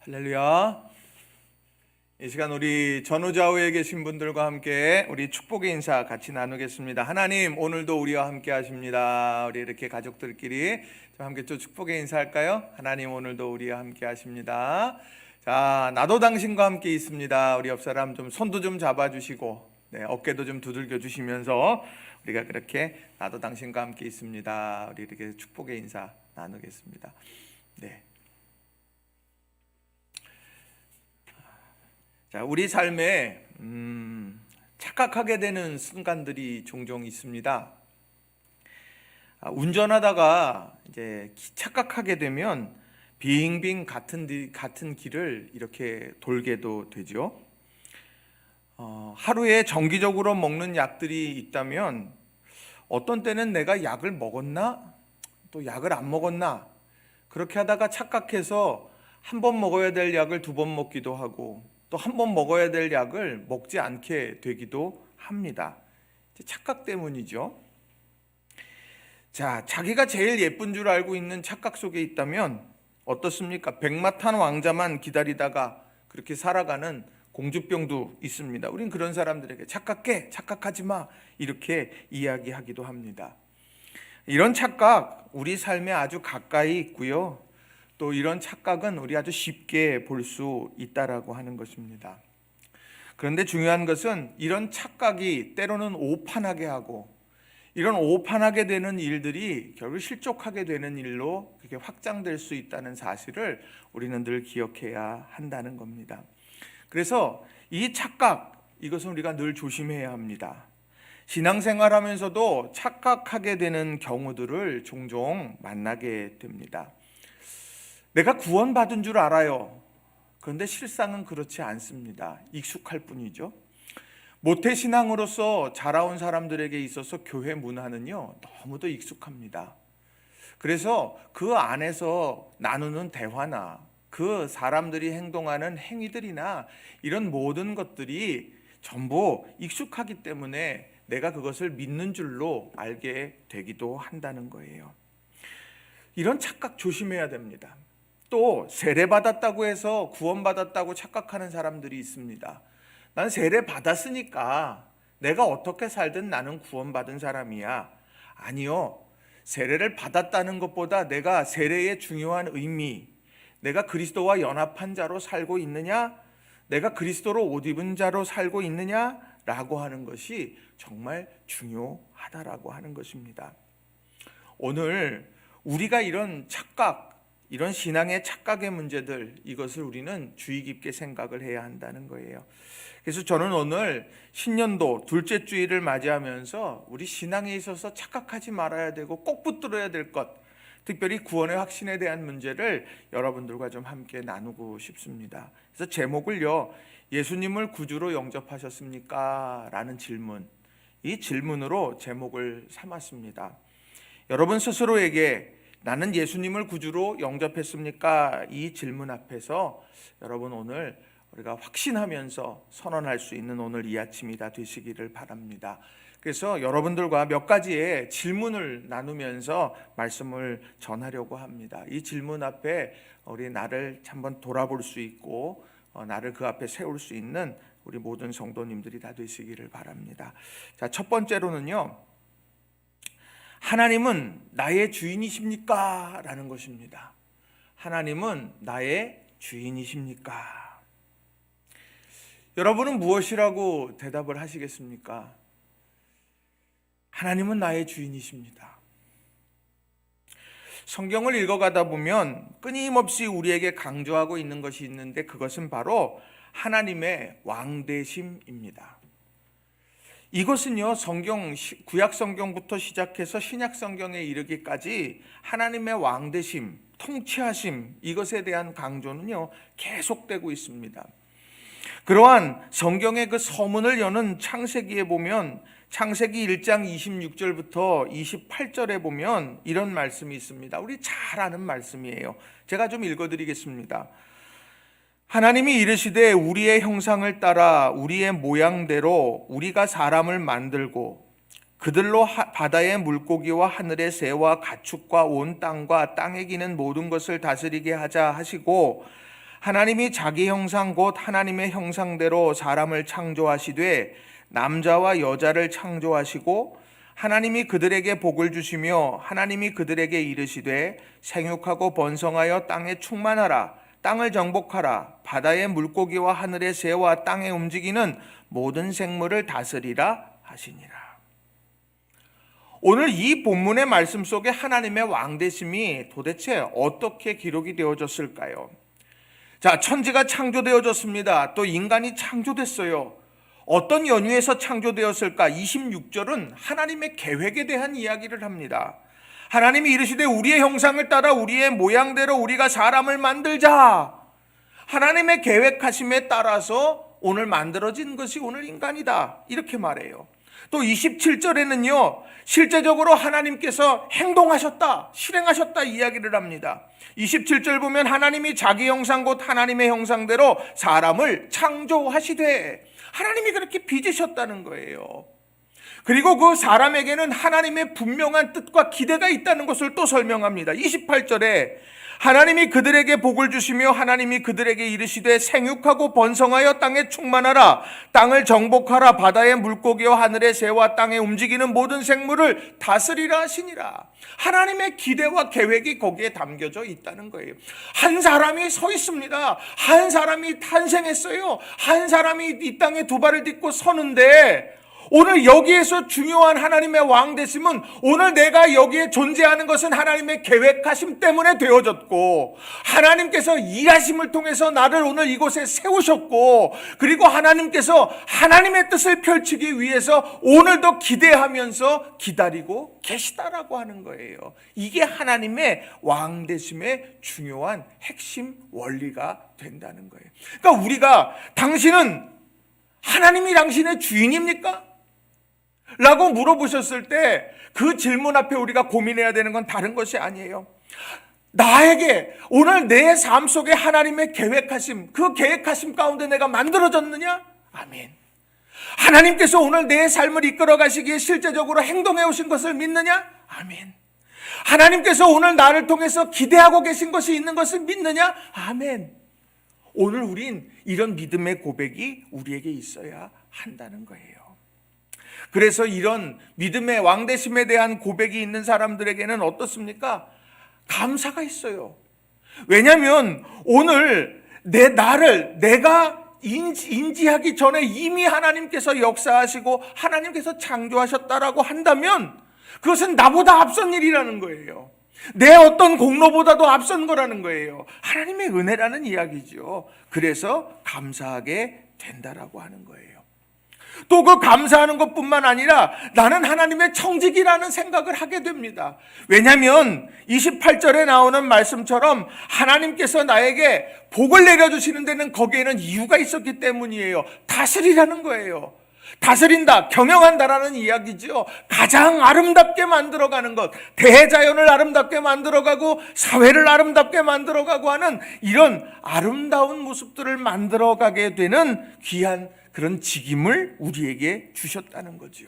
할렐루야. 이 시간 우리 전후좌우에 계신 분들과 함께 우리 축복의 인사 같이 나누겠습니다. 하나님 오늘도 우리와 함께 하십니다. 우리 이렇게 가족들끼리 좀 함께 또 축복의 인사할까요? 하나님 오늘도 우리와 함께 하십니다. 자, 나도 당신과 함께 있습니다. 우리 옆 사람 좀 손도 좀 잡아주시고 어깨도 좀 두들겨 주시면서 우리가 그렇게 나도 당신과 함께 있습니다. 우리 이렇게 축복의 인사 나누겠습니다. 네. 자, 우리 삶에 착각하게 되는 순간들이 종종 있습니다. 운전하다가 이제 착각하게 되면 빙빙 같은 길을 이렇게 돌게도 되죠. 하루에 정기적으로 먹는 약들이 있다면 어떤 때는 내가 약을 먹었나? 또 약을 안 먹었나? 그렇게 하다가 착각해서 한 번 먹어야 될 약을 두 번 먹기도 하고 또 한 번 먹어야 될 약을 먹지 않게 되기도 합니다. 착각 때문이죠. 자, 자기가 제일 예쁜 줄 알고 있는 착각 속에 있다면 어떻습니까? 백마탄 왕자만 기다리다가 그렇게 살아가는 공주병도 있습니다. 우린 그런 사람들에게 착각해, 착각하지 마 이렇게 이야기하기도 합니다. 이런 착각 우리 삶에 아주 가까이 있고요. 또 이런 착각은 우리 아주 쉽게 볼 수 있다라고 하는 것입니다. 그런데 중요한 것은 이런 착각이 때로는 오판하게 하고 이런 오판하게 되는 일들이 결국 실족하게 되는 일로 그렇게 확장될 수 있다는 사실을 우리는 늘 기억해야 한다는 겁니다. 그래서 이 착각, 이것은 우리가 늘 조심해야 합니다. 신앙생활하면서도 착각하게 되는 경우들을 종종 만나게 됩니다. 내가 구원받은 줄 알아요. 그런데 실상은 그렇지 않습니다. 익숙할 뿐이죠. 모태신앙으로서 자라온 사람들에게 있어서 교회 문화는요, 너무도 익숙합니다. 그래서 그 안에서 나누는 대화나 그 사람들이 행동하는 행위들이나 이런 모든 것들이 전부 익숙하기 때문에 내가 그것을 믿는 줄로 알게 되기도 한다는 거예요. 이런 착각 조심해야 됩니다. 또 세례받았다고 해서 구원받았다고 착각하는 사람들이 있습니다. 난 세례 받았으니까 내가 어떻게 살든 나는 구원받은 사람이야. 아니요. 세례를 받았다는 것보다 내가 세례의 중요한 의미, 내가 그리스도와 연합한 자로 살고 있느냐, 내가 그리스도로 옷 입은 자로 살고 있느냐라고 하는 것이 정말 중요하다라고 하는 것입니다. 오늘 우리가 이런 착각, 이런 신앙의 착각의 문제들, 이것을 우리는 주의 깊게 생각을 해야 한다는 거예요. 그래서 저는 오늘 신년도 둘째 주일을 맞이하면서 우리 신앙에 있어서 착각하지 말아야 되고 꼭 붙들어야 될 것, 특별히 구원의 확신에 대한 문제를 여러분들과 좀 함께 나누고 싶습니다. 그래서 제목을요, 예수님을 구주로 영접하셨습니까? 라는 질문, 이 질문으로 제목을 삼았습니다. 여러분 스스로에게 나는 예수님을 구주로 영접했습니까? 이 질문 앞에서 여러분 오늘 우리가 확신하면서 선언할 수 있는 오늘 이 아침이 다 되시기를 바랍니다. 그래서 여러분들과 몇 가지의 질문을 나누면서 말씀을 전하려고 합니다. 이 질문 앞에 우리 나를 한번 돌아볼 수 있고 나를 그 앞에 세울 수 있는 우리 모든 성도님들이 다 되시기를 바랍니다. 자, 첫 번째로는요, 하나님은 나의 주인이십니까? 라는 것입니다. 하나님은 나의 주인이십니까? 여러분은 무엇이라고 대답을 하시겠습니까? 하나님은 나의 주인이십니다. 성경을 읽어가다 보면 끊임없이 우리에게 강조하고 있는 것이 있는데 그것은 바로 하나님의 왕되심입니다. 이것은요, 구약 성경부터 시작해서 신약 성경에 이르기까지 하나님의 왕되심, 통치하심, 이것에 대한 강조는요 계속되고 있습니다. 그러한 성경의 그 서문을 여는 창세기에 보면 창세기 1장 26절부터 28절에 보면 이런 말씀이 있습니다. 우리 잘 아는 말씀이에요. 제가 좀 읽어드리겠습니다. 하나님이 이르시되 우리의 형상을 따라 우리의 모양대로 우리가 사람을 만들고 그들로 바다의 물고기와 하늘의 새와 가축과 온 땅과 땅에 기는 모든 것을 다스리게 하자 하시고 하나님이 자기 형상 곧 하나님의 형상대로 사람을 창조하시되 남자와 여자를 창조하시고 하나님이 그들에게 복을 주시며 하나님이 그들에게 이르시되 생육하고 번성하여 땅에 충만하라 땅을 정복하라 바다의 물고기와 하늘의 새와 땅에 움직이는 모든 생물을 다스리라 하시니라. 오늘 이 본문의 말씀 속에 하나님의 왕되심이 도대체 어떻게 기록이 되어졌을까요? 자, 천지가 창조되어졌습니다. 또 인간이 창조됐어요. 어떤 연유에서 창조되었을까? 26절은 하나님의 계획에 대한 이야기를 합니다. 하나님이 이르시되 우리의 형상을 따라 우리의 모양대로 우리가 사람을 만들자. 하나님의 계획하심에 따라서 오늘 만들어진 것이 오늘 인간이다. 이렇게 말해요. 또 27절에는요, 실제적으로 하나님께서 행동하셨다, 실행하셨다 이야기를 합니다. 27절 보면 하나님이 자기 형상 곧 하나님의 형상대로 사람을 창조하시되, 하나님이 그렇게 빚으셨다는 거예요. 그리고 그 사람에게는 하나님의 분명한 뜻과 기대가 있다는 것을 또 설명합니다. 28절에 하나님이 그들에게 복을 주시며 하나님이 그들에게 이르시되 생육하고 번성하여 땅에 충만하라 땅을 정복하라 바다의 물고기와 하늘의 새와 땅에 움직이는 모든 생물을 다스리라 하시니라. 하나님의 기대와 계획이 거기에 담겨져 있다는 거예요. 한 사람이 서 있습니다. 한 사람이 탄생했어요. 한 사람이 이 땅에 두 발을 딛고 서는데 오늘 여기에서 중요한 하나님의 왕되심은 오늘 내가 여기에 존재하는 것은 하나님의 계획하심 때문에 되어졌고 하나님께서 일하심을 통해서 나를 오늘 이곳에 세우셨고 그리고 하나님께서 하나님의 뜻을 펼치기 위해서 오늘도 기대하면서 기다리고 계시다라고 하는 거예요. 이게 하나님의 왕되심의 중요한 핵심 원리가 된다는 거예요. 그러니까 우리가 당신은 하나님이 당신의 주인입니까? 라고 물어보셨을 때 그 질문 앞에 우리가 고민해야 되는 건 다른 것이 아니에요. 나에게 오늘 내 삶 속에 하나님의 계획하심, 그 계획하심 가운데 내가 만들어졌느냐? 아멘. 하나님께서 오늘 내 삶을 이끌어 가시기에 실제적으로 행동해 오신 것을 믿느냐? 아멘. 하나님께서 오늘 나를 통해서 기대하고 계신 것이 있는 것을 믿느냐? 아멘. 오늘 우린 이런 믿음의 고백이 우리에게 있어야 한다는 거예요. 그래서 이런 믿음의 왕되심에 대한 고백이 있는 사람들에게는 어떻습니까? 감사가 있어요. 왜냐하면 오늘 내가 인지하기 전에 이미 하나님께서 역사하시고 하나님께서 창조하셨다라고 한다면 그것은 나보다 앞선 일이라는 거예요. 내 어떤 공로보다도 앞선 거라는 거예요. 하나님의 은혜라는 이야기죠. 그래서 감사하게 된다라고 하는 거예요. 또 그 감사하는 것뿐만 아니라 나는 하나님의 청직이라는 생각을 하게 됩니다. 왜냐하면 28절에 나오는 말씀처럼 하나님께서 나에게 복을 내려주시는 데는 거기에는 이유가 있었기 때문이에요. 다스리라는 거예요. 다스린다, 경영한다라는 이야기죠. 가장 아름답게 만들어가는 것, 대자연을 아름답게 만들어가고 사회를 아름답게 만들어가고 하는 이런 아름다운 모습들을 만들어가게 되는 귀한 그런 직임을 우리에게 주셨다는 거죠.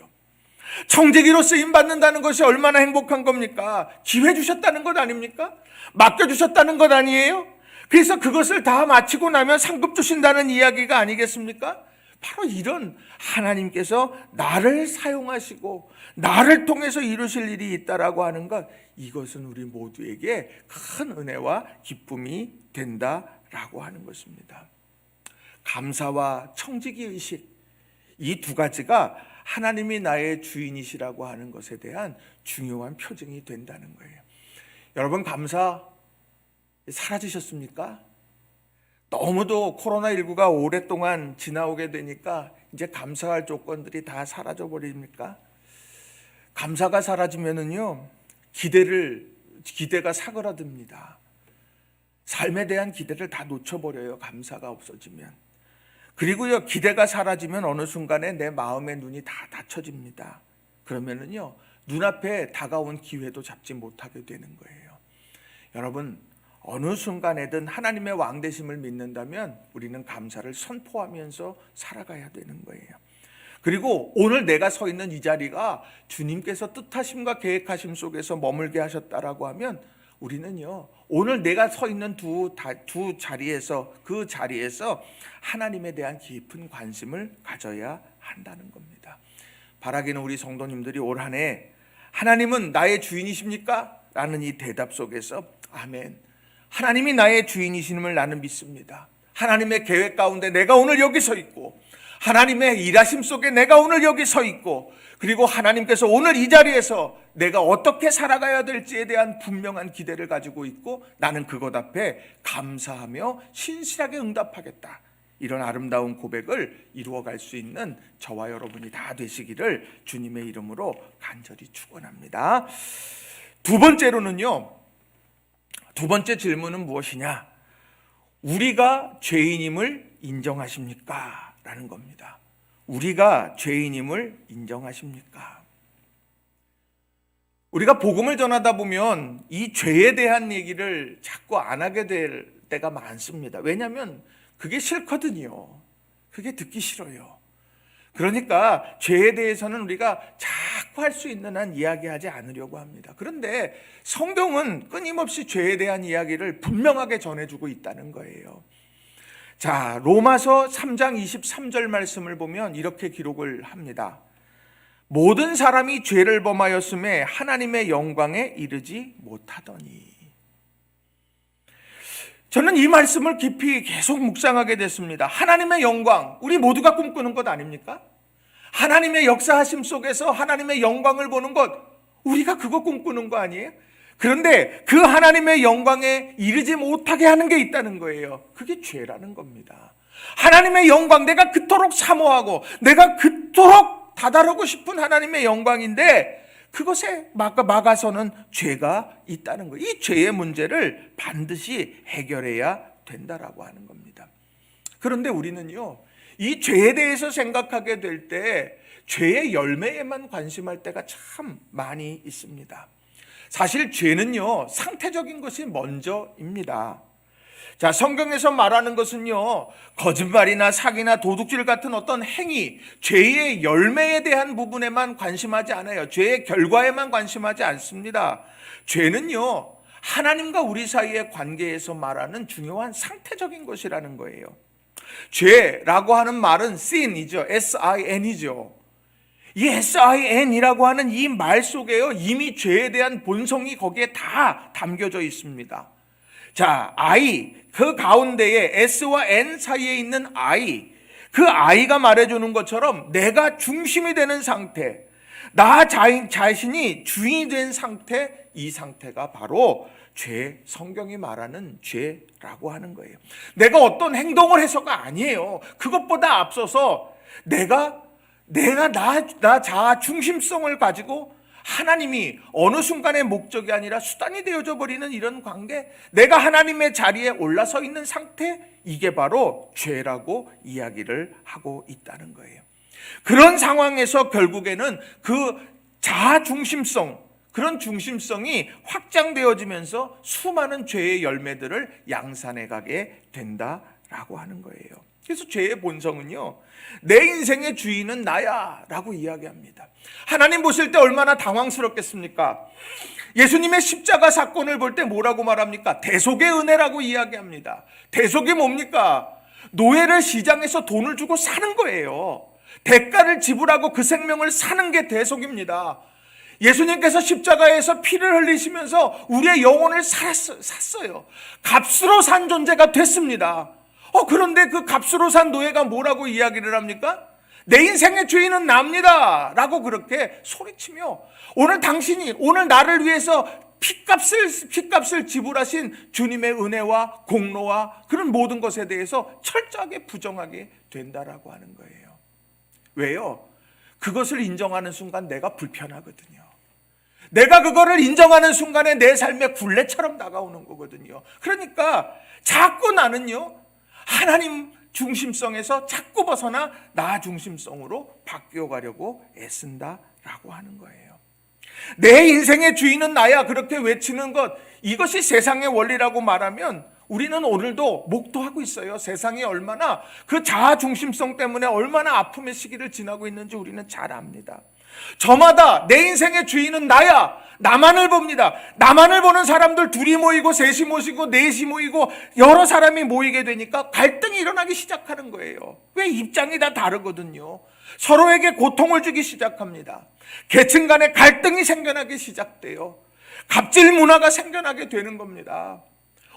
청지기로 쓰임받는다는 것이 얼마나 행복한 겁니까? 기회 주셨다는 것 아닙니까? 맡겨주셨다는 것 아니에요? 그래서 그것을 다 마치고 나면 상급 주신다는 이야기가 아니겠습니까? 바로 이런 하나님께서 나를 사용하시고 나를 통해서 이루실 일이 있다라고 하는 것, 이것은 우리 모두에게 큰 은혜와 기쁨이 된다라고 하는 것입니다. 감사와 청지기 의식, 이 두 가지가 하나님이 나의 주인이시라고 하는 것에 대한 중요한 표징이 된다는 거예요. 여러분, 감사 사라지셨습니까? 너무도 코로나19가 오랫동안 지나오게 되니까 이제 감사할 조건들이 다 사라져 버립니까? 감사가 사라지면은요, 기대가 사그라듭니다. 삶에 대한 기대를 다 놓쳐버려요. 감사가 없어지면. 그리고요, 기대가 사라지면 어느 순간에 내 마음의 눈이 다 닫혀집니다. 그러면은요, 눈앞에 다가온 기회도 잡지 못하게 되는 거예요. 여러분, 어느 순간에든 하나님의 왕되심을 믿는다면 우리는 감사를 선포하면서 살아가야 되는 거예요. 그리고 오늘 내가 서 있는 이 자리가 주님께서 뜻하심과 계획하심 속에서 머물게 하셨다라고 하면 우리는요, 오늘 내가 서 있는 두 자리에서, 그 자리에서 하나님에 대한 깊은 관심을 가져야 한다는 겁니다. 바라기는 우리 성도님들이 올 한 해 하나님은 나의 주인이십니까? 라는 이 대답 속에서 아멘, 하나님이 나의 주인이심을 나는 믿습니다. 하나님의 계획 가운데 내가 오늘 여기 서 있고, 하나님의 일하심 속에 내가 오늘 여기 서 있고, 그리고 하나님께서 오늘 이 자리에서 내가 어떻게 살아가야 될지에 대한 분명한 기대를 가지고 있고, 나는 그것 앞에 감사하며 신실하게 응답하겠다. 이런 아름다운 고백을 이루어갈 수 있는 저와 여러분이 다 되시기를 주님의 이름으로 간절히 축원합니다. 두 번째로는요, 두 번째 질문은 무엇이냐? 우리가 죄인임을 인정하십니까? 라는 겁니다. 우리가 죄인임을 인정하십니까? 우리가 복음을 전하다 보면 이 죄에 대한 얘기를 자꾸 안 하게 될 때가 많습니다. 왜냐하면 그게 싫거든요. 그게 듣기 싫어요. 그러니까 죄에 대해서는 우리가 자꾸 할 수 있는 한 이야기하지 않으려고 합니다. 그런데 성경은 끊임없이 죄에 대한 이야기를 분명하게 전해주고 있다는 거예요. 자, 로마서 3장 23절 말씀을 보면 이렇게 기록을 합니다. 모든 사람이 죄를 범하였음에 하나님의 영광에 이르지 못하더니. 저는 이 말씀을 깊이 계속 묵상하게 됐습니다. 하나님의 영광, 우리 모두가 꿈꾸는 것 아닙니까? 하나님의 역사하심 속에서 하나님의 영광을 보는 것, 우리가 그거 꿈꾸는 거 아니에요? 그런데 그 하나님의 영광에 이르지 못하게 하는 게 있다는 거예요. 그게 죄라는 겁니다. 하나님의 영광, 내가 그토록 사모하고 내가 그토록 다다르고 싶은 하나님의 영광인데 그것에 막아서는 죄가 있다는 거예요. 이 죄의 문제를 반드시 해결해야 된다라고 하는 겁니다. 그런데 우리는요, 이 죄에 대해서 생각하게 될 때 죄의 열매에만 관심할 때가 참 많이 있습니다. 사실 죄는요, 상태적인 것이 먼저입니다. 자, 성경에서 말하는 것은요, 거짓말이나 사기나 도둑질 같은 어떤 행위, 죄의 열매에 대한 부분에만 관심하지 않아요. 죄의 결과에만 관심하지 않습니다. 죄는요, 하나님과 우리 사이의 관계에서 말하는 중요한 상태적인 것이라는 거예요. 죄라고 하는 말은 sin이죠. S-I-N이죠. 이 S-I-N이라고 하는 이 말 속에요, 이미 죄에 대한 본성이 거기에 다 담겨져 있습니다. 자, I, 그 가운데에 S와 N 사이에 있는 I, 그 I가 말해주는 것처럼 내가 중심이 되는 상태, 나 자신이 주인이 된 상태, 이 상태가 바로 죄, 성경이 말하는 죄라고 하는 거예요. 내가 어떤 행동을 해서가 아니에요. 그것보다 앞서서 내가 나 자아 중심성을 가지고 하나님이 어느 순간의 목적이 아니라 수단이 되어져 버리는 이런 관계, 내가 하나님의 자리에 올라서 있는 상태, 이게 바로 죄라고 이야기를 하고 있다는 거예요. 그런 상황에서 결국에는 그 자아 중심성, 그런 중심성이 확장되어지면서 수많은 죄의 열매들을 양산해 가게 된다라고 하는 거예요. 그래서 죄의 본성은요, 내 인생의 주인은 나야 라고 이야기합니다. 하나님 보실 때 얼마나 당황스럽겠습니까? 예수님의 십자가 사건을 볼 때 뭐라고 말합니까? 대속의 은혜라고 이야기합니다. 대속이 뭡니까? 노예를 시장에서 돈을 주고 사는 거예요. 대가를 지불하고 그 생명을 사는 게 대속입니다. 예수님께서 십자가에서 피를 흘리시면서 우리의 영혼을 샀어요. 값으로 산 존재가 됐습니다. 그런데 그 값으로 산 노예가 뭐라고 이야기를 합니까? 내 인생의 주인은 납니다 라고 그렇게 소리치며, 오늘 나를 위해서 핏값을 지불하신 주님의 은혜와 공로와 그런 모든 것에 대해서 철저하게 부정하게 된다라고 하는 거예요. 왜요? 그것을 인정하는 순간 내가 불편하거든요. 내가 그거를 인정하는 순간에 내 삶의 굴레처럼 다가오는 거거든요. 그러니까 자꾸 나는요, 하나님 중심성에서 자꾸 벗어나 나 중심성으로 바뀌어가려고 애쓴다라고 하는 거예요. 내 인생의 주인은 나야 그렇게 외치는 것, 이것이 세상의 원리라고 말하면 우리는 오늘도 목도하고 있어요. 세상이 얼마나 그 자아 중심성 때문에 얼마나 아픔의 시기를 지나고 있는지 우리는 잘 압니다. 저마다 내 인생의 주인은 나야. 나만을 봅니다. 나만을 보는 사람들 둘이 모이고 셋이 모이고 넷이 모이고 여러 사람이 모이게 되니까 갈등이 일어나기 시작하는 거예요. 왜? 입장이 다 다르거든요. 서로에게 고통을 주기 시작합니다. 계층 간의 갈등이 생겨나기 시작돼요. 갑질 문화가 생겨나게 되는 겁니다.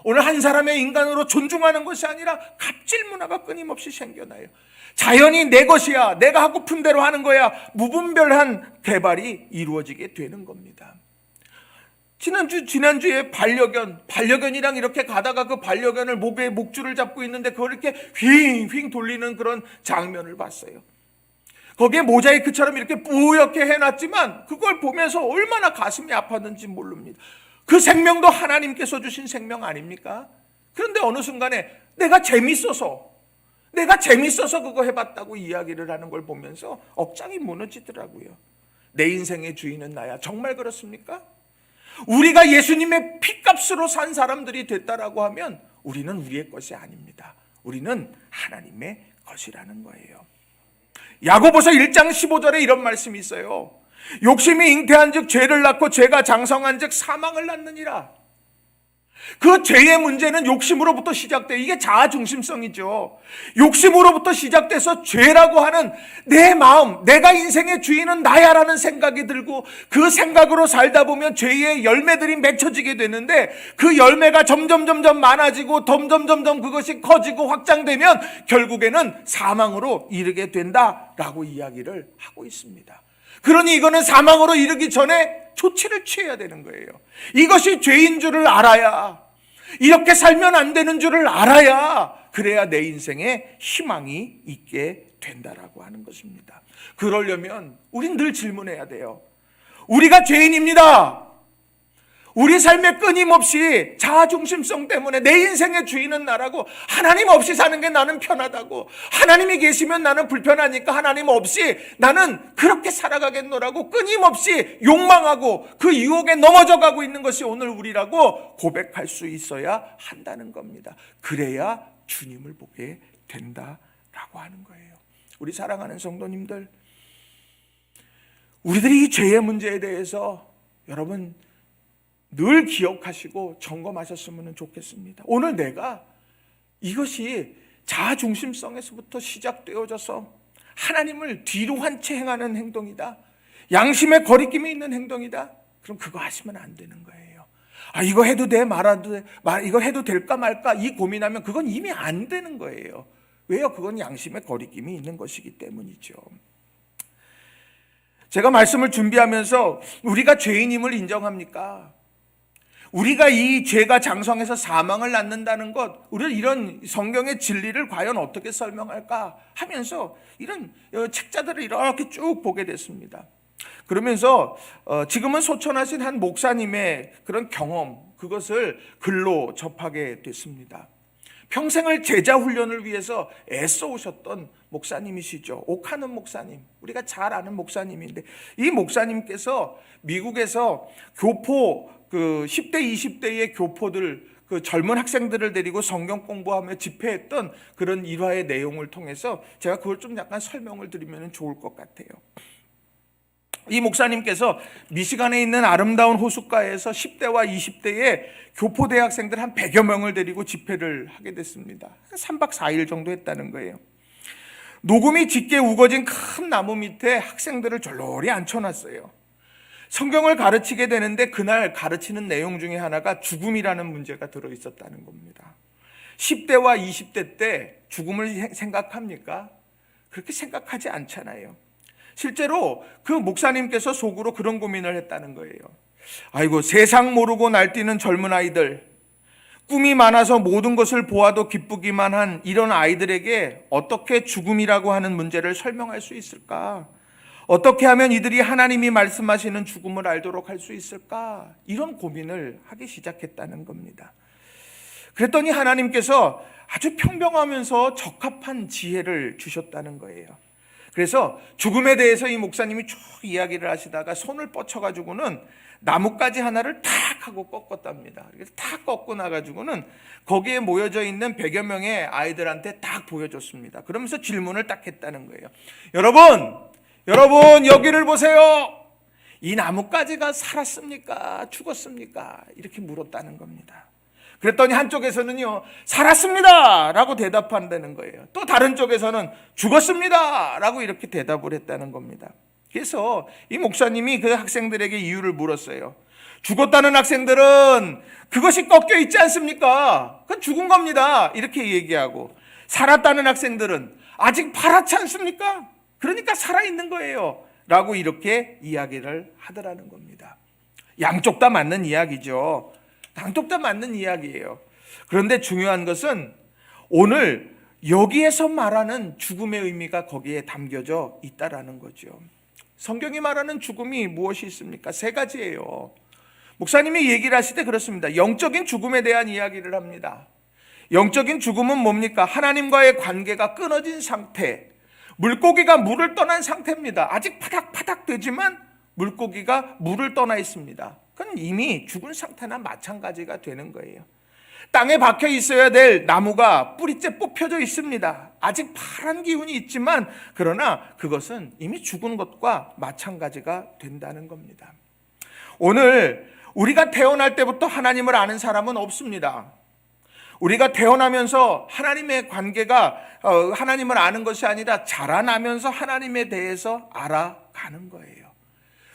오늘 한 사람의 인간으로 존중하는 것이 아니라 갑질 문화가 끊임없이 생겨나요. 자연이 내 것이야, 내가 하고픈 대로 하는 거야, 무분별한 개발이 이루어지게 되는 겁니다. 지난주에 반려견이랑 이렇게 가다가 그 반려견을 목에 목줄을 잡고 있는데 그걸 이렇게 휘잉 돌리는 그런 장면을 봤어요. 거기에 모자이크처럼 이렇게 뿌옇게 해놨지만 그걸 보면서 얼마나 가슴이 아팠는지 모릅니다. 그 생명도 하나님께서 주신 생명 아닙니까? 그런데 어느 순간에 내가 재밌어서 그거 해봤다고 이야기를 하는 걸 보면서 억장이 무너지더라고요. 내 인생의 주인은 나야. 정말 그렇습니까? 우리가 예수님의 피값으로 산 사람들이 됐다라고 하면 우리는 우리의 것이 아닙니다. 우리는 하나님의 것이라는 거예요. 야고보서 1장 15절에 이런 말씀이 있어요. 욕심이 잉태한 즉 죄를 낳고 죄가 장성한 즉 사망을 낳느니라. 그 죄의 문제는 욕심으로부터 시작돼요. 이게 자아중심성이죠. 욕심으로부터 시작돼서 죄라고 하는 내 마음, 내가 인생의 주인은 나야라는 생각이 들고 그 생각으로 살다 보면 죄의 열매들이 맺혀지게 되는데 그 열매가 점점 많아지고 점점 그것이 커지고 확장되면 결국에는 사망으로 이르게 된다라고 이야기를 하고 있습니다. 그러니 이거는 사망으로 이르기 전에 조치를 취해야 되는 거예요. 이것이 죄인 줄을 알아야, 이렇게 살면 안 되는 줄을 알아야, 그래야 내 인생에 희망이 있게 된다라고 하는 것입니다. 그러려면 우린 늘 질문해야 돼요. 우리가 죄인입니다. 우리 삶에 끊임없이 자아중심성 때문에 내 인생의 주인은 나라고, 하나님 없이 사는 게 나는 편하다고, 하나님이 계시면 나는 불편하니까 하나님 없이 나는 그렇게 살아가겠노라고 끊임없이 욕망하고 그 유혹에 넘어져 가고 있는 것이 오늘 우리라고 고백할 수 있어야 한다는 겁니다. 그래야 주님을 보게 된다라고 하는 거예요. 우리 사랑하는 성도님들, 우리들이 이 죄의 문제에 대해서 여러분 늘 기억하시고 점검하셨으면 좋겠습니다. 오늘 내가 이것이 자아중심성에서부터 시작되어져서 하나님을 뒤로 한 채 행하는 행동이다, 양심의 거리낌이 있는 행동이다, 그럼 그거 하시면 안 되는 거예요. 이거 해도 돼? 말아도 돼? 이거 해도 될까 말까? 이 고민하면 그건 이미 안 되는 거예요. 왜요? 그건 양심의 거리낌이 있는 것이기 때문이죠. 제가 말씀을 준비하면서 우리가 죄인임을 인정합니까? 우리가 이 죄가 장성해서 사망을 낳는다는 것, 우리는 이런 성경의 진리를 과연 어떻게 설명할까 하면서 이런 책자들을 이렇게 쭉 보게 됐습니다. 그러면서 지금은 소천하신 한 목사님의 그런 경험, 그것을 글로 접하게 됐습니다. 평생을 제자 훈련을 위해서 애써 오셨던 목사님이시죠. 오카는 목사님, 우리가 잘 아는 목사님인데, 이 목사님께서 미국에서 교포 10대 20대의 교포들, 그 젊은 학생들을 데리고 성경 공부하며 집회했던 그런 일화의 내용을 통해서 제가 그걸 좀 약간 설명을 드리면 좋을 것 같아요. 이 목사님께서 미시간에 있는 아름다운 호숫가에서 10대와 20대의 교포 대학생들 한 100여 명을 데리고 집회를 하게 됐습니다. 3박 4일 정도 했다는 거예요. 녹음이 짙게 우거진 큰 나무 밑에 학생들을 졸졸이 앉혀놨어요. 성경을 가르치게 되는데 그날 가르치는 내용 중에 하나가 죽음이라는 문제가 들어있었다는 겁니다. 10대와 20대 때 죽음을 생각합니까? 그렇게 생각하지 않잖아요. 실제로 그 목사님께서 속으로 그런 고민을 했다는 거예요. 아이고, 세상 모르고 날뛰는 젊은 아이들, 꿈이 많아서 모든 것을 보아도 기쁘기만 한 이런 아이들에게 어떻게 죽음이라고 하는 문제를 설명할 수 있을까? 어떻게 하면 이들이 하나님이 말씀하시는 죽음을 알도록 할 수 있을까? 이런 고민을 하기 시작했다는 겁니다. 그랬더니 하나님께서 아주 평범하면서 적합한 지혜를 주셨다는 거예요. 그래서 죽음에 대해서 이 목사님이 쭉 이야기를 하시다가 손을 뻗쳐가지고는 나뭇가지 하나를 탁 하고 꺾었답니다. 그래서 탁 꺾고 나가지고는 거기에 모여져 있는 100여 명의 아이들한테 딱 보여줬습니다. 그러면서 질문을 딱 했다는 거예요. 여러분, 여러분 여기를 보세요. 이 나뭇가지가 살았습니까? 죽었습니까? 이렇게 물었다는 겁니다. 그랬더니 한쪽에서는요, 살았습니다 라고 대답한다는 거예요. 또 다른 쪽에서는 죽었습니다 라고 이렇게 대답을 했다는 겁니다. 그래서 이 목사님이 그 학생들에게 이유를 물었어요. 죽었다는 학생들은 그것이 꺾여 있지 않습니까? 그건 죽은 겁니다 이렇게 얘기하고, 살았다는 학생들은 아직 파랗지 않습니까? 그러니까 살아있는 거예요 라고 이렇게 이야기를 하더라는 겁니다. 양쪽 다 맞는 이야기죠. 양쪽 다 맞는 이야기예요. 그런데 중요한 것은 오늘 여기에서 말하는 죽음의 의미가 거기에 담겨져 있다라는 거죠. 성경이 말하는 죽음이 무엇이 있습니까? 세 가지예요. 목사님이 얘기를 하실 때 그렇습니다. 영적인 죽음에 대한 이야기를 합니다. 영적인 죽음은 뭡니까? 하나님과의 관계가 끊어진 상태, 물고기가 물을 떠난 상태입니다. 아직 파닥파닥 되지만 물고기가 물을 떠나 있습니다. 그건 이미 죽은 상태나 마찬가지가 되는 거예요. 땅에 박혀 있어야 될 나무가 뿌리째 뽑혀져 있습니다. 아직 파란 기운이 있지만 그러나 그것은 이미 죽은 것과 마찬가지가 된다는 겁니다. 오늘 우리가 태어날 때부터 하나님을 아는 사람은 없습니다. 우리가 태어나면서 하나님의 관계가 하나님을 아는 것이 아니라 자라나면서 하나님에 대해서 알아가는 거예요.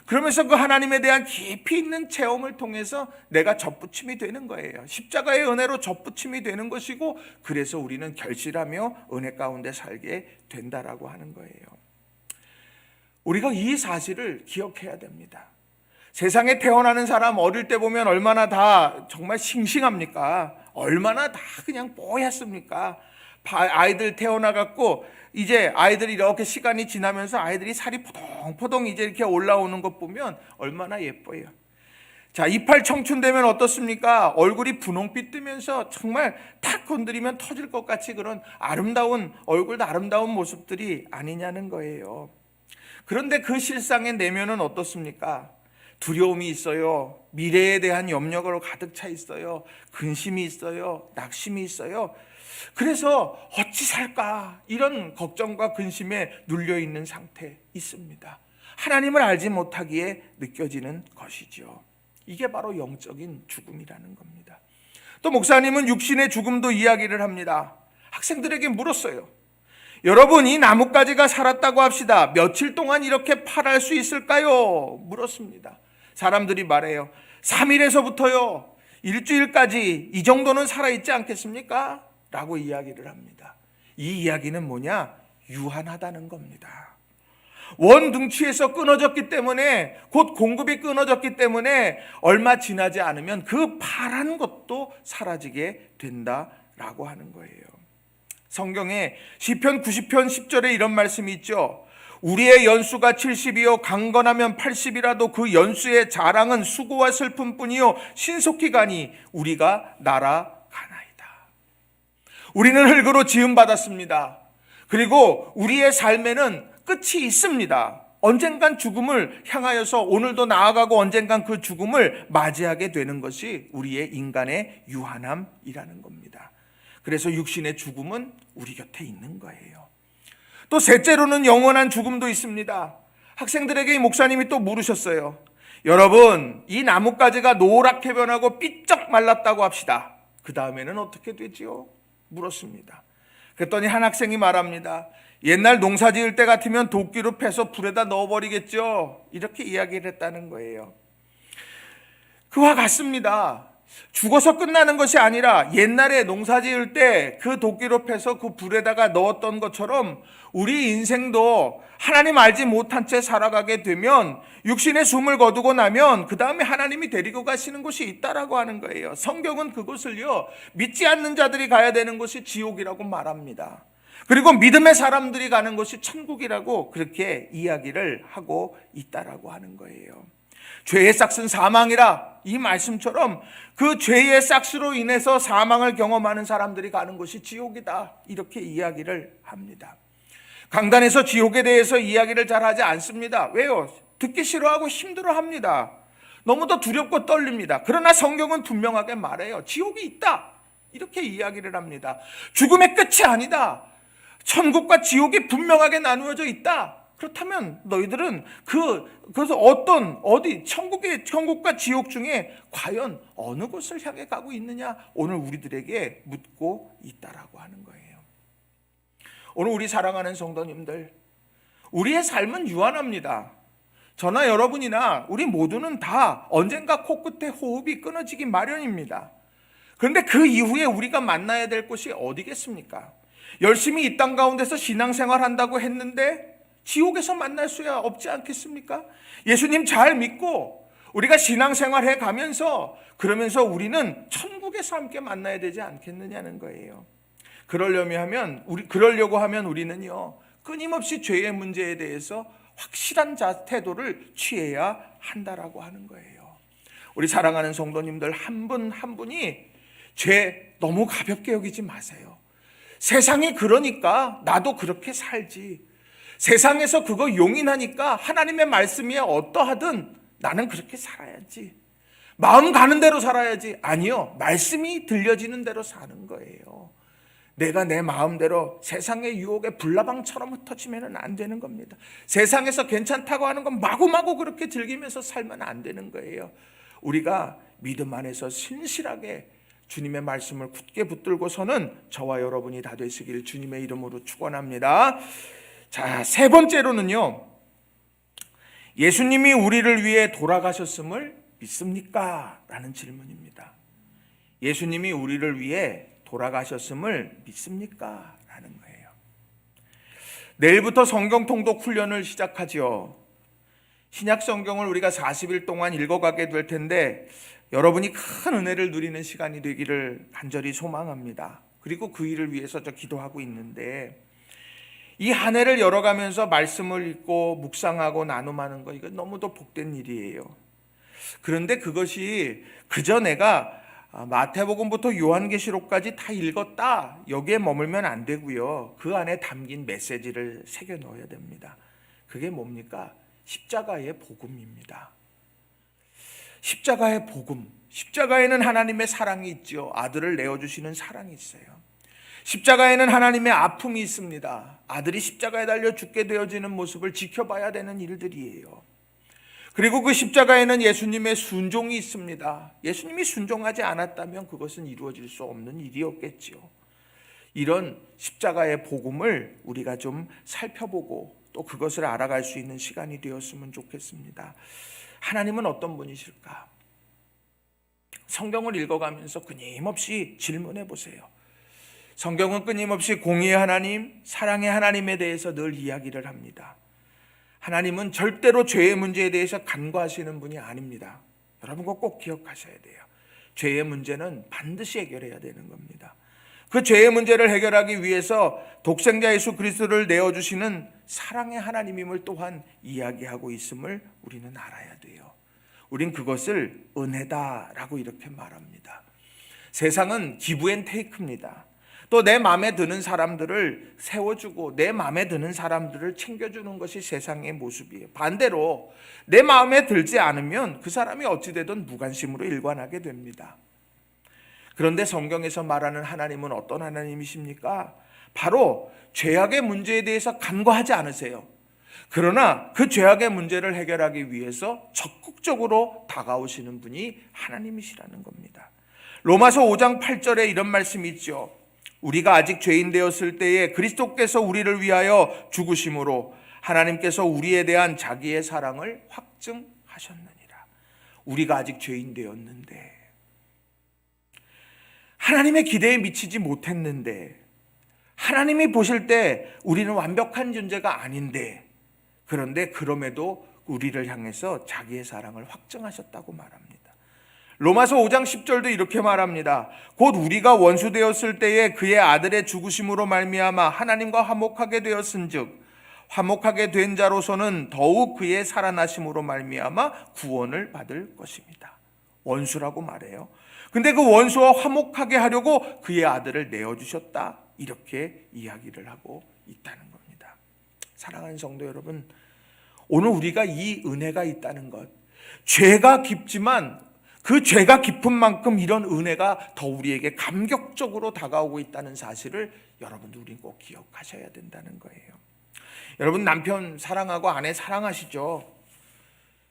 그러면서 그 하나님에 대한 깊이 있는 체험을 통해서 내가 접붙임이 되는 거예요. 십자가의 은혜로 접붙임이 되는 것이고, 그래서 우리는 결실하며 은혜 가운데 살게 된다라고 하는 거예요. 우리가 이 사실을 기억해야 됩니다. 세상에 태어나는 사람 어릴 때 보면 얼마나 다 정말 싱싱합니까? 얼마나 다 그냥 뽀얗습니까? 아이들 태어나갖고 이제 아이들이 이렇게 시간이 지나면서 아이들이 살이 포동포동 이제 이렇게 올라오는 것 보면 얼마나 예뻐요. 자, 이팔 청춘 되면 어떻습니까? 얼굴이 분홍빛 뜨면서 정말 탁 건드리면 터질 것 같이 그런 아름다운 얼굴도 아름다운 모습들이 아니냐는 거예요. 그런데 그 실상의 내면은 어떻습니까? 두려움이 있어요. 미래에 대한 염려가 가득 차 있어요. 근심이 있어요. 낙심이 있어요. 그래서 어찌 살까 이런 걱정과 근심에 눌려 있는 상태 있습니다. 하나님을 알지 못하기에 느껴지는 것이죠. 이게 바로 영적인 죽음이라는 겁니다. 또 목사님은 육신의 죽음도 이야기를 합니다. 학생들에게 물었어요. 여러분, 이 나뭇가지가 살았다고 합시다. 며칠 동안 이렇게 팔할 수 있을까요? 물었습니다. 사람들이 말해요. 3일에서부터요 일주일까지 이 정도는 살아있지 않겠습니까? 라고 이야기를 합니다. 이 이야기는 뭐냐? 유한하다는 겁니다. 원둥치에서 끊어졌기 때문에, 곧 공급이 끊어졌기 때문에 얼마 지나지 않으면 그 파란 것도 사라지게 된다라고 하는 거예요. 성경에 시편 90편 10절에 이런 말씀이 있죠. 우리의 연수가 70이요 강건하면 80이라도 그 연수의 자랑은 수고와 슬픔뿐이요 신속히 가니 우리가 날아가나이다. 우리는 흙으로 지음받았습니다. 그리고 우리의 삶에는 끝이 있습니다. 언젠간 죽음을 향하여서 오늘도 나아가고 언젠간 그 죽음을 맞이하게 되는 것이 우리의 인간의 유한함이라는 겁니다. 그래서 육신의 죽음은 우리 곁에 있는 거예요. 또 셋째로는 영원한 죽음도 있습니다. 학생들에게 이 목사님이 또 물으셨어요. 여러분, 이 나뭇가지가 노랗게 변하고 삐쩍 말랐다고 합시다. 그 다음에는 어떻게 되지요? 물었습니다. 그랬더니 한 학생이 말합니다. 옛날 농사 지을 때 같으면 도끼로 패서 불에다 넣어버리겠죠. 이렇게 이야기를 했다는 거예요. 그와 같습니다. 죽어서 끝나는 것이 아니라 옛날에 농사 지을 때 그 도끼로 패서 그 불에다가 넣었던 것처럼 우리 인생도 하나님 알지 못한 채 살아가게 되면, 육신의 숨을 거두고 나면 그 다음에 하나님이 데리고 가시는 곳이 있다라고 하는 거예요. 성경은 그곳을요 믿지 않는 자들이 가야 되는 곳이 지옥이라고 말합니다. 그리고 믿음의 사람들이 가는 곳이 천국이라고 그렇게 이야기를 하고 있다라고 하는 거예요. 죄의 싹은 사망이라, 이 말씀처럼 그 죄의 싹으로 인해서 사망을 경험하는 사람들이 가는 곳이 지옥이다, 이렇게 이야기를 합니다. 강단에서 지옥에 대해서 이야기를 잘 하지 않습니다. 왜요? 듣기 싫어하고 힘들어합니다. 너무도 두렵고 떨립니다. 그러나 성경은 분명하게 말해요. 지옥이 있다, 이렇게 이야기를 합니다. 죽음의 끝이 아니다. 천국과 지옥이 분명하게 나누어져 있다. 그렇다면 너희들은 그래서 어디 천국과 지옥 중에 과연 어느 곳을 향해 가고 있느냐? 오늘 우리들에게 묻고 있다라고 하는 거예요. 오늘 우리 사랑하는 성도님들, 우리의 삶은 유한합니다. 저나 여러분이나 우리 모두는 다 언젠가 코끝에 호흡이 끊어지기 마련입니다. 그런데 그 이후에 우리가 만나야 될 곳이 어디겠습니까? 열심히 이 땅 가운데서 신앙생활 한다고 했는데 지옥에서 만날 수야 없지 않겠습니까? 예수님 잘 믿고 우리가 신앙생활 해 가면서 그러면서 우리는 천국에서 함께 만나야 되지 않겠느냐는 거예요. 그러려고 하면 우리는요, 끊임없이 죄의 문제에 대해서 확실한 태도를 취해야 한다라고 하는 거예요. 우리 사랑하는 성도님들 한 분 한 분이 죄 너무 가볍게 여기지 마세요. 세상이 그러니까 나도 그렇게 살지. 세상에서 그거 용인하니까 하나님의 말씀이 어떠하든 나는 그렇게 살아야지. 마음 가는 대로 살아야지. 아니요. 말씀이 들려지는 대로 사는 거예요. 내가 내 마음대로 세상의 유혹에 불나방처럼 흩어지면 안 되는 겁니다. 세상에서 괜찮다고 하는 건 마구마구 그렇게 즐기면서 살면 안 되는 거예요. 우리가 믿음 안에서 신실하게 주님의 말씀을 굳게 붙들고서는 저와 여러분이 다 되시길 주님의 이름으로 축원합니다. 자, 세 번째로는요, 예수님이 우리를 위해 돌아가셨음을 믿습니까? 라는 질문입니다. 예수님이 우리를 위해 돌아가셨음을 믿습니까? 라는 거예요. 내일부터 성경 통독 훈련을 시작하죠. 신약 성경을 우리가 40일 동안 읽어가게 될 텐데 여러분이 큰 은혜를 누리는 시간이 되기를 간절히 소망합니다. 그리고 그 일을 위해서 저 기도하고 있는데, 이 한 해를 열어가면서 말씀을 읽고 묵상하고 나눔하는 거, 이거 너무도 복된 일이에요. 그런데 그것이 그저 내가 마태복음부터 요한계시록까지 다 읽었다, 여기에 머물면 안 되고요. 그 안에 담긴 메시지를 새겨 넣어야 됩니다. 그게 뭡니까? 십자가의 복음입니다. 십자가의 복음. 십자가에는 하나님의 사랑이 있죠. 아들을 내어주시는 사랑이 있어요. 십자가에는 하나님의 아픔이 있습니다. 아들이 십자가에 달려 죽게 되어지는 모습을 지켜봐야 되는 일들이에요. 그리고 그 십자가에는 예수님의 순종이 있습니다. 예수님이 순종하지 않았다면 그것은 이루어질 수 없는 일이었겠죠. 이런 십자가의 복음을 우리가 좀 살펴보고 또 그것을 알아갈 수 있는 시간이 되었으면 좋겠습니다. 하나님은 어떤 분이실까? 성경을 읽어가면서 끊임없이 질문해 보세요. 성경은 끊임없이 공의의 하나님, 사랑의 하나님에 대해서 늘 이야기를 합니다. 하나님은 절대로 죄의 문제에 대해서 간과하시는 분이 아닙니다. 여러분 꼭 기억하셔야 돼요. 죄의 문제는 반드시 해결해야 되는 겁니다. 그 죄의 문제를 해결하기 위해서 독생자 예수 그리스도를 내어주시는 사랑의 하나님임을 또한 이야기하고 있음을 우리는 알아야 돼요. 우린 그것을 은혜다라고 이렇게 말합니다. 세상은 기브 앤 테이크입니다. 또 내 마음에 드는 사람들을 세워주고 내 마음에 드는 사람들을 챙겨주는 것이 세상의 모습이에요. 반대로 내 마음에 들지 않으면 그 사람이 어찌되든 무관심으로 일관하게 됩니다. 그런데 성경에서 말하는 하나님은 어떤 하나님이십니까? 바로 죄악의 문제에 대해서 간과하지 않으세요. 그러나 그 죄악의 문제를 해결하기 위해서 적극적으로 다가오시는 분이 하나님이시라는 겁니다. 로마서 5장 8절에 이런 말씀이 있죠. 우리가 아직 죄인 되었을 때에 그리스도께서 우리를 위하여 죽으심으로 하나님께서 우리에 대한 자기의 사랑을 확증하셨느니라. 우리가 아직 죄인 되었는데, 하나님의 기대에 미치지 못했는데, 하나님이 보실 때 우리는 완벽한 존재가 아닌데, 그런데 그럼에도 우리를 향해서 자기의 사랑을 확증하셨다고 말합니다. 로마서 5장 10절도 이렇게 말합니다. 곧 우리가 원수 되었을 때에 그의 아들의 죽으심으로 말미암아 하나님과 화목하게 되었은즉 화목하게 된 자로서는 더욱 그의 살아나심으로 말미암아 구원을 받을 것입니다. 원수라고 말해요. 근데 그 원수와 화목하게 하려고 그의 아들을 내어주셨다, 이렇게 이야기를 하고 있다는 겁니다. 사랑하는 성도 여러분, 오늘 우리가 이 은혜가 있다는 것, 죄가 깊지만 그 죄가 깊은 만큼 이런 은혜가 더 우리에게 감격적으로 다가오고 있다는 사실을 여러분들 우린 꼭 기억하셔야 된다는 거예요. 여러분 남편 사랑하고 아내 사랑하시죠?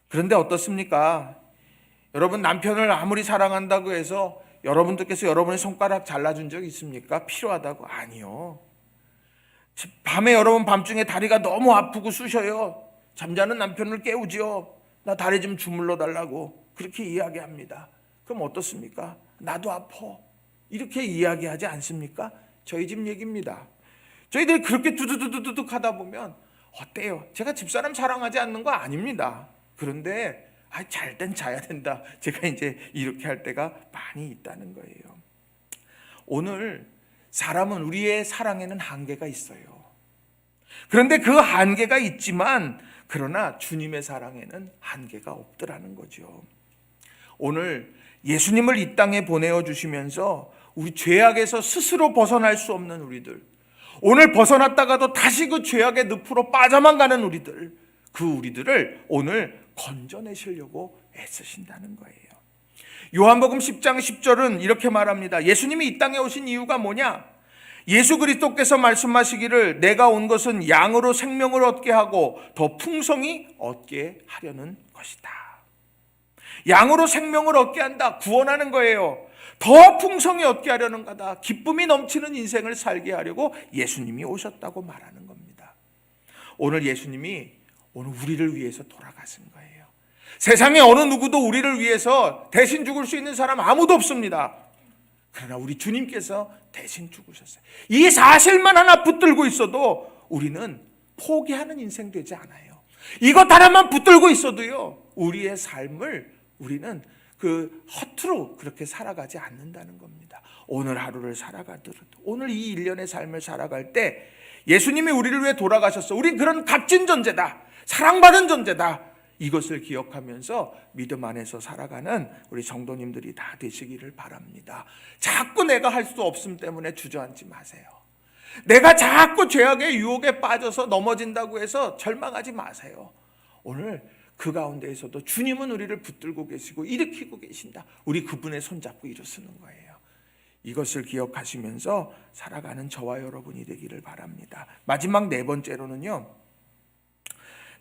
그런데 어떻습니까? 여러분 남편을 아무리 사랑한다고 해서 여러분들께서 여러분의 손가락 잘라준 적 있습니까? 필요하다고? 아니요. 밤에 여러분 밤중에 다리가 너무 아프고 쑤셔요. 잠자는 남편을 깨우지요. 나 다리 좀 주물러 달라고 그렇게 이야기합니다. 그럼 어떻습니까? 나도 아파. 이렇게 이야기하지 않습니까? 저희 집 얘기입니다. 저희들이 그렇게 두두두두둑 하다 보면 어때요? 제가 집사람 사랑하지 않는 거 아닙니다. 그런데 잘 땐 자야 된다. 제가 이제 이렇게 할 때가 많이 있다는 거예요. 오늘 사람은 우리의 사랑에는 한계가 있어요. 그런데 그 한계가 있지만 그러나 주님의 사랑에는 한계가 없더라는 거죠. 오늘 예수님을 이 땅에 보내어 주시면서 우리 죄악에서 스스로 벗어날 수 없는 우리들, 오늘 벗어났다가도 다시 그 죄악의 늪으로 빠져만 가는 우리들, 그 우리들을 오늘 건져내시려고 애쓰신다는 거예요. 요한복음 10장 10절은 이렇게 말합니다. 예수님이 이 땅에 오신 이유가 뭐냐? 예수 그리스도께서 말씀하시기를 내가 온 것은 양으로 생명을 얻게 하고 더 풍성히 얻게 하려는 것이다. 양으로 생명을 얻게 한다. 구원하는 거예요. 더 풍성히 얻게 하려는 거다. 기쁨이 넘치는 인생을 살게 하려고 예수님이 오셨다고 말하는 겁니다. 오늘 예수님이 오늘 우리를 위해서 돌아가신 거예요. 세상에 어느 누구도 우리를 위해서 대신 죽을 수 있는 사람 아무도 없습니다. 그러나 우리 주님께서 대신 죽으셨어요. 이 사실만 하나 붙들고 있어도 우리는 포기하는 인생 되지 않아요. 이것 하나만 붙들고 있어도요, 우리의 삶을 우리는 허투루 그렇게 살아가지 않는다는 겁니다. 오늘 하루를 살아가더라도, 오늘 이 일련의 삶을 살아갈 때 예수님이 우리를 위해 돌아가셨어. 우린 그런 값진 존재다. 사랑받은 존재다. 이것을 기억하면서 믿음 안에서 살아가는 우리 성도님들이 다 되시기를 바랍니다. 자꾸 내가 할 수 없음 때문에 주저앉지 마세요. 내가 자꾸 죄악의 유혹에 빠져서 넘어진다고 해서 절망하지 마세요. 오늘 그 가운데에서도 주님은 우리를 붙들고 계시고 일으키고 계신다. 우리 그분의 손잡고 일어서는 거예요. 이것을 기억하시면서 살아가는 저와 여러분이 되기를 바랍니다. 마지막 네 번째로는요,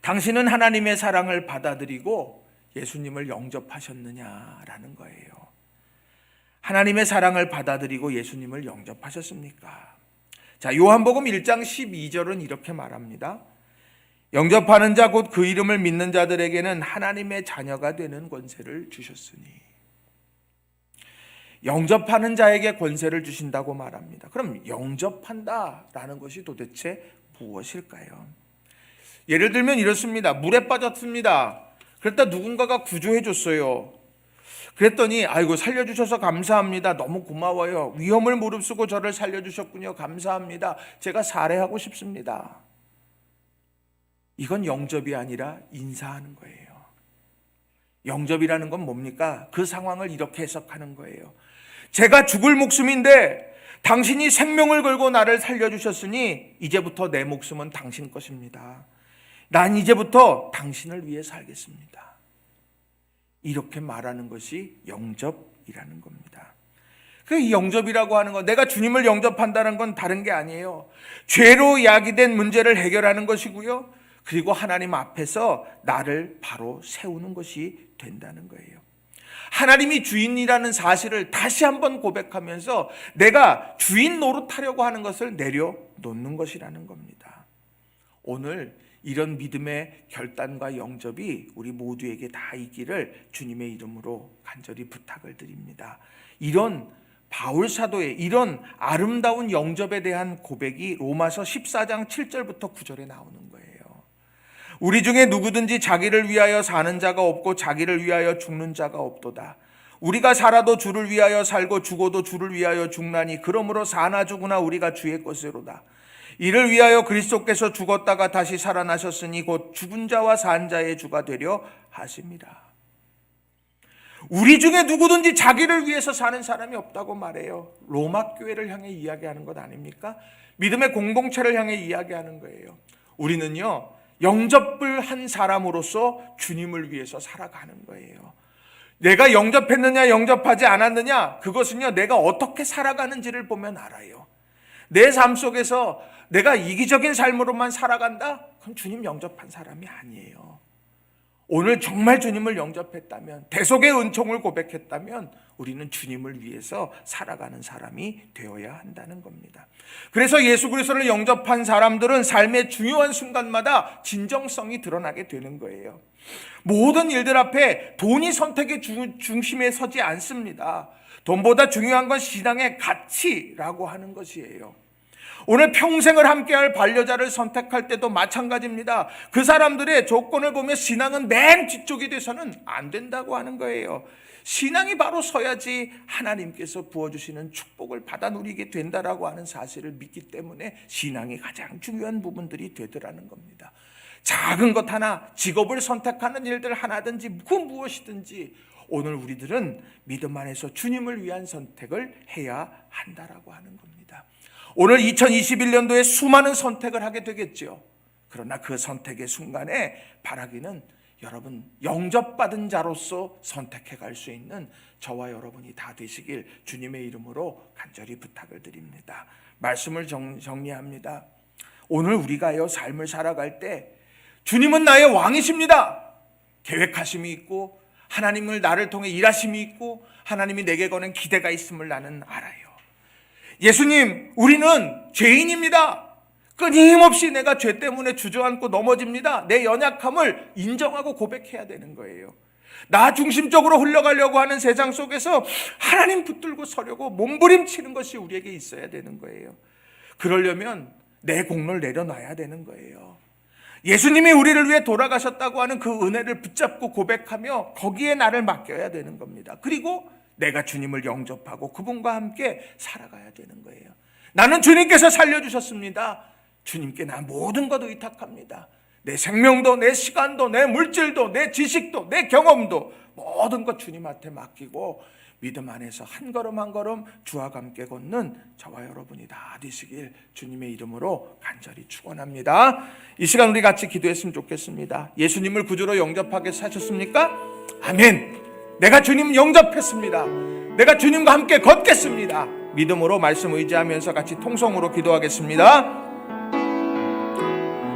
당신은 하나님의 사랑을 받아들이고 예수님을 영접하셨느냐라는 거예요. 하나님의 사랑을 받아들이고 예수님을 영접하셨습니까? 자, 요한복음 1장 12절은 이렇게 말합니다. 영접하는 자 곧 그 이름을 믿는 자들에게는 하나님의 자녀가 되는 권세를 주셨으니. 영접하는 자에게 권세를 주신다고 말합니다. 그럼 영접한다라는 것이 도대체 무엇일까요? 예를 들면 이렇습니다. 물에 빠졌습니다. 그랬다 누군가가 구조해 줬어요. 그랬더니 아이고 살려주셔서 감사합니다. 너무 고마워요. 위험을 무릅쓰고 저를 살려주셨군요. 감사합니다. 제가 살해하고 싶습니다. 이건 영접이 아니라 인사하는 거예요. 영접이라는 건 뭡니까? 그 상황을 이렇게 해석하는 거예요. 제가 죽을 목숨인데 당신이 생명을 걸고 나를 살려주셨으니 이제부터 내 목숨은 당신 것입니다. 난 이제부터 당신을 위해 살겠습니다. 이렇게 말하는 것이 영접이라는 겁니다. 그 영접이라고 하는 건 내가 주님을 영접한다는 건 다른 게 아니에요. 죄로 야기된 문제를 해결하는 것이고요. 그리고 하나님 앞에서 나를 바로 세우는 것이 된다는 거예요. 하나님이 주인이라는 사실을 다시 한번 고백하면서 내가 주인 노릇하려고 하는 것을 내려놓는 것이라는 겁니다. 오늘 이런 믿음의 결단과 영접이 우리 모두에게 다 있기를 주님의 이름으로 간절히 부탁을 드립니다. 이런 바울 사도의 이런 아름다운 영접에 대한 고백이 로마서 14장 7절부터 9절에 나오는 거예요. 우리 중에 누구든지 자기를 위하여 사는 자가 없고 자기를 위하여 죽는 자가 없도다. 우리가 살아도 주를 위하여 살고 죽어도 주를 위하여 죽나니 그러므로 사나 죽으나 우리가 주의 것이로다. 이를 위하여 그리스도께서 죽었다가 다시 살아나셨으니 곧 죽은 자와 산 자의 주가 되려 하십니다. 우리 중에 누구든지 자기를 위해서 사는 사람이 없다고 말해요. 로마 교회를 향해 이야기하는 것 아닙니까? 믿음의 공동체를 향해 이야기하는 거예요. 우리는요, 영접을 한 사람으로서 주님을 위해서 살아가는 거예요. 내가 영접했느냐 영접하지 않았느냐, 그것은요 내가 어떻게 살아가는지를 보면 알아요. 내 삶 속에서 내가 이기적인 삶으로만 살아간다? 그럼 주님 영접한 사람이 아니에요. 오늘 정말 주님을 영접했다면, 대속의 은총을 고백했다면 우리는 주님을 위해서 살아가는 사람이 되어야 한다는 겁니다. 그래서 예수 그리스도를 영접한 사람들은 삶의 중요한 순간마다 진정성이 드러나게 되는 거예요. 모든 일들 앞에 돈이 선택의 중심에 서지 않습니다. 돈보다 중요한 건 신앙의 가치라고 하는 것이에요. 오늘 평생을 함께할 반려자를 선택할 때도 마찬가지입니다. 그 사람들의 조건을 보면 신앙은 맨 뒤쪽이 돼서는 안 된다고 하는 거예요. 신앙이 바로 서야지 하나님께서 부어주시는 축복을 받아 누리게 된다라고 하는 사실을 믿기 때문에 신앙이 가장 중요한 부분들이 되더라는 겁니다. 작은 것 하나, 직업을 선택하는 일들 하나든지 그 무엇이든지 오늘 우리들은 믿음 안에서 주님을 위한 선택을 해야 한다라고 하는 겁니다. 오늘 2021년도에 수많은 선택을 하게 되겠죠. 그러나 그 선택의 순간에 바라기는 여러분 영접받은 자로서 선택해 갈 수 있는 저와 여러분이 다 되시길 주님의 이름으로 간절히 부탁을 드립니다. 말씀을 정리합니다. 오늘 우리가요 삶을 살아갈 때 주님은 나의 왕이십니다. 계획하심이 있고 하나님을 나를 통해 일하심이 있고 하나님이 내게 거는 기대가 있음을 나는 알아요. 예수님, 우리는 죄인입니다. 끊임없이 내가 죄 때문에 주저앉고 넘어집니다. 내 연약함을 인정하고 고백해야 되는 거예요. 나 중심적으로 흘러가려고 하는 세상 속에서 하나님 붙들고 서려고 몸부림치는 것이 우리에게 있어야 되는 거예요. 그러려면 내 공로를 내려놔야 되는 거예요. 예수님이 우리를 위해 돌아가셨다고 하는 그 은혜를 붙잡고 고백하며 거기에 나를 맡겨야 되는 겁니다. 그리고 내가 주님을 영접하고 그분과 함께 살아가야 되는 거예요. 나는 주님께서 살려주셨습니다. 주님께 나 모든 것 의탁합니다. 내 생명도, 내 시간도, 내 물질도, 내 지식도, 내 경험도 모든 것 주님한테 맡기고 믿음 안에서 한 걸음 한 걸음 주와 함께 걷는 저와 여러분이 다 되시길 주님의 이름으로 간절히 축원합니다. 이 시간 우리 같이 기도했으면 좋겠습니다. 예수님을 구주로 영접하게 하셨습니까? 아멘. 내가 주님 영접했습니다. 내가 주님과 함께 걷겠습니다. 믿음으로 말씀 의지하면서 같이 통성으로 기도하겠습니다.